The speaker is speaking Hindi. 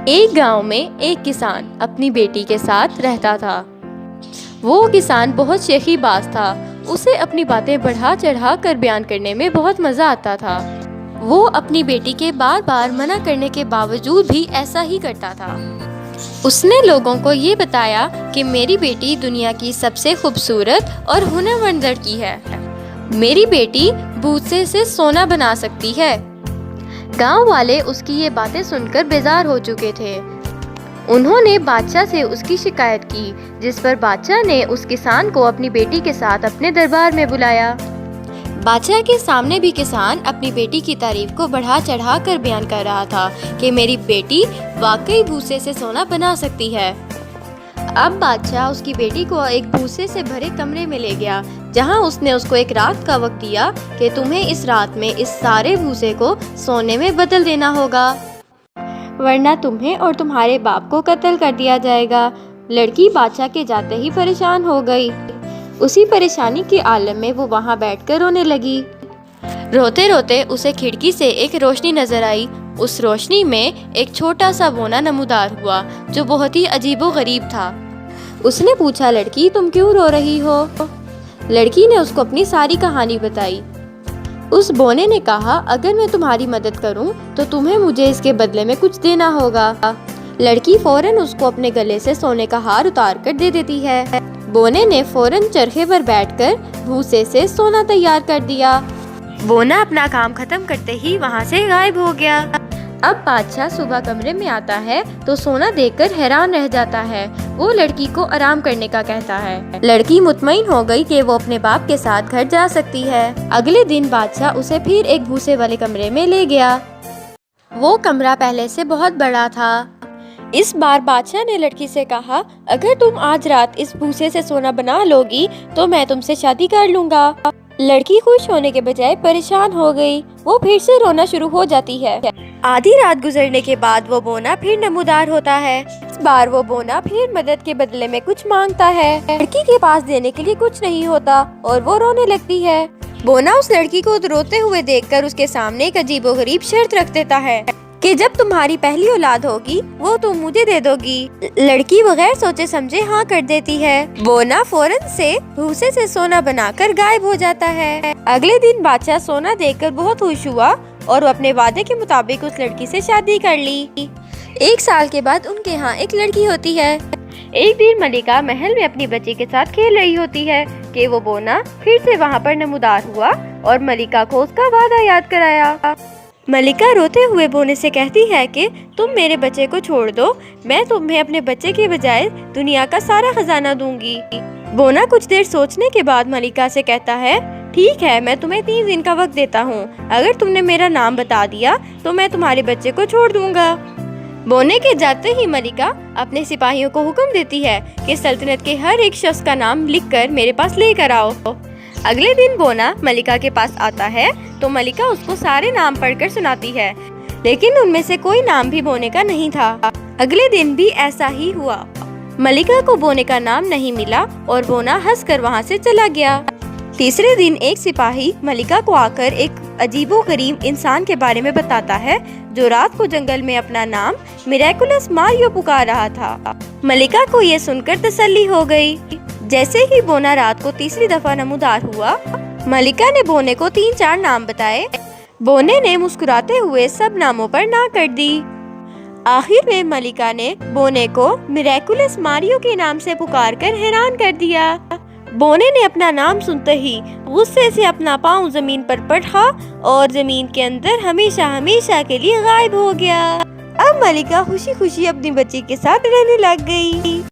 एक गांव में एक किसान अपनी बेटी के साथ रहता था। वो किसान बहुत शेखीबाज था। उसे अपनी बातें बढ़ा चढ़ा कर बयान करने में बहुत मज़ा आता था। वो अपनी बेटी के बार बार मना करने के बावजूद भी ऐसा ही करता था। उसने लोगों को ये बताया कि मेरी बेटी दुनिया की सबसे खूबसूरत और हुनरमंद लड़की है। मेरी बेटी भूसे से सोना बना सकती है। गांव वाले उसकी ये बातें सुनकर बेजार हो चुके थे। उन्होंने बादशाह से उसकी शिकायत की, जिस पर बादशाह ने उस किसान को अपनी बेटी के साथ अपने दरबार में बुलाया। बादशाह के सामने भी किसान अपनी बेटी की तारीफ को बढ़ा चढ़ा कर बयान कर रहा था कि मेरी बेटी वाकई भूसे से सोना बना सकती है। अब बादशाह उसकी बेटी को एक भूसे से भरे कमरे में ले गया, जहां उसने उसको एक रात का वक्त दिया कि तुम्हें इस रात में इस सारे भूसे को सोने में बदल देना होगा, वरना तुम्हें और तुम्हारे बाप को कत्ल कर दिया जाएगा। लड़की बादशाह के जाते ही परेशान हो गई। उसी परेशानी के आलम में वो वहां बैठकर रोने लगी। रोते रोते उसे खिड़की से एक रोशनी नजर आई। उस रोशनी में एक छोटा सा बोना नमूदार हुआ, जो बहुत ही अजीबोगरीब था। उसने पूछा, लड़की तुम क्यों रो रही हो? लड़की ने उसको अपनी सारी कहानी बताई। उस बोने ने कहा, अगर मैं तुम्हारी मदद करूं तो तुम्हें मुझे इसके बदले में कुछ देना होगा। लड़की फौरन उसको अपने गले से सोने का हार उतार कर दे देती है। बोने ने फौरन चरखे पर बैठकर भूसे से सोना तैयार कर दिया। बोना अपना काम खत्म करते ही वहाँ से गायब हो गया। अब बादशाह सुबह कमरे में आता है तो सोना देखकर हैरान रह जाता है। वो लड़की को आराम करने का कहता है। लड़की मुतमईन हो गई कि वो अपने बाप के साथ घर जा सकती है। अगले दिन बादशाह उसे फिर एक भूसे वाले कमरे में ले गया। वो कमरा पहले से बहुत बड़ा था। इस बार बादशाह ने लड़की से कहा, अगर तुम आज रात इस भूसे से सोना बना लोगी तो मैं तुमसे शादी कर लूँगा। लड़की खुश होने के बजाय परेशान हो गई। वो फिर से रोना शुरू हो जाती है। आधी रात गुजरने के बाद वो बोना फिर नमूदार होता है। इस बार वो बोना फिर मदद के बदले में कुछ मांगता है। लड़की के पास देने के लिए कुछ नहीं होता और वो रोने लगती है। बोना उस लड़की को रोते हुए देखकर उसके सामने एक अजीबोगरीब शर्त रख देता है कि जब तुम्हारी पहली औलाद होगी वो तुम मुझे दे दोगी। लड़की बगैर सोचे समझे हाँ कर देती है। बोना फौरन से भूसे से सोना बनाकर गायब हो जाता है। अगले दिन बादशाह सोना देखकर बहुत खुश हुआ और वो अपने वादे के मुताबिक उस लड़की से शादी कर ली। 1 साल के बाद उनके यहाँ एक लड़की होती है। एक दिन मलिका महल में अपनी बच्ची के साथ खेल रही होती है कि वो बोना फिर से वहाँ पर नमूदार हुआ और मलिका को उसका वादा याद कराया। मलिका रोते हुए बोने से कहती है कि तुम मेरे बच्चे को छोड़ दो, मैं तुम्हें अपने बच्चे के बजाय दुनिया का सारा खजाना दूंगी। बोना कुछ देर सोचने के बाद मलिका से कहता है, ठीक है, मैं तुम्हें 3 दिन का वक्त देता हूँ। अगर तुमने मेरा नाम बता दिया तो मैं तुम्हारे बच्चे को छोड़ दूंगा। बोने के जाते ही मलिका अपने सिपाहियों को हुक्म देती है कि सल्तनत के हर एक शख्स का नाम लिखकर मेरे पास लेकर आओ। अगले दिन बोना मलिका के पास आता है तो मलिका उसको सारे नाम पढ़कर सुनाती है, लेकिन उनमें से कोई नाम भी बोने का नहीं था। अगले दिन भी ऐसा ही हुआ। मलिका को बोने का नाम नहीं मिला और बोना हंसकर वहाँ से चला गया। तीसरे दिन एक सिपाही मलिका को आकर एक अजीबोगरीब इंसान के बारे में बताता है, जो रात को जंगल में अपना नाम मिरेकुलस मारियो पुकार रहा था। मलिका को ये सुनकर तसल्ली हो गई। जैसे ही बोना रात को तीसरी दफा नमूदार हुआ, मलिका ने बोने को 3-4 नाम बताए। बोने ने मुस्कुराते हुए सब नामों पर ना कर दी। आखिर में मलिका ने बोने को मिरेकुलस मारियो के नाम से पुकारकर हैरान कर दिया। बोने ने अपना नाम सुनते ही गुस्से से अपना पाँव जमीन पर पटका और जमीन के अंदर हमेशा हमेशा के लिए गायब हो गया। अब मलिका खुशी खुशी अपनी बच्ची के साथ रहने लग गई।